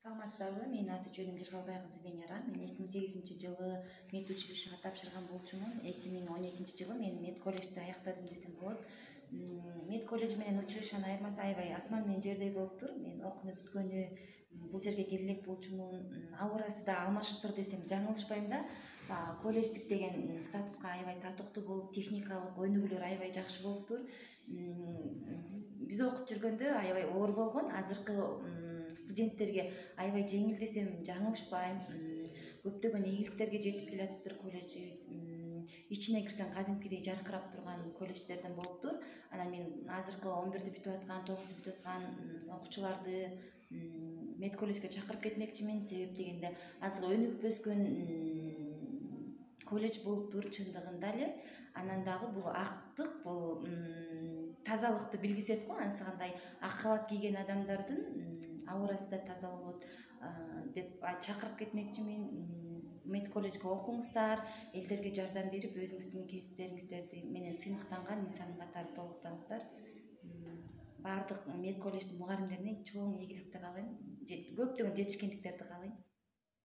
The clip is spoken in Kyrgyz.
Саламатсыздарбы? Менин аты жөнүм Жыргалбай кызы Венера. Мен 2008-жылы мед училищеге тапшырган болчумун. 2012-жылы мен мед колледжди аяктадым десем болот. Мед колледж менен училищенин айырмасы аябай асман менен жердей болуптур. Мен окунуп бүткөнү бул жерге келе элек болчумун. Аурасы да алмашыптыр десем жаңылышпайм да. Колледждик деген статуска аябай татыктуу болуп, техникалык өнүгүүлөр аябай жакшы болуптур. Биз окуп жүргөндө аябай оор болгон. Азыркы студенттерге аябай жеңил десем жаңылышпайм. Көптөгөн ийгиликтерге жетип келатыптыр колледжибиз. Ичине кирсең кадимкидей жаркырап турган колледждерден болуптур. Анан мен азыркы 11-ди бүтүп аткан, 9-ду бүтүп аткан окуучуларды мед колледжге чакырып кетмекчимин. Себеп дегенде азыр өнүгүп өскөн колледж болуптур чындыгында эле. Анан дагы бул актык, бул тазалыкты билгизет го. Ансыгандай ак халат кийген адамдардын аурасы да таза болот деп чакырып кетмекчимин. Мед колледжге окуңуздар, элдерге жардам берип, өзүңүздүн кесиптериңиздерди менен сыймыктанган инсан катары толуктаңыздар. Баардык мед колледждин мугалимдерине чоң ийгиликти каалайм, көптөгөн жетишкендиктерди каалайм.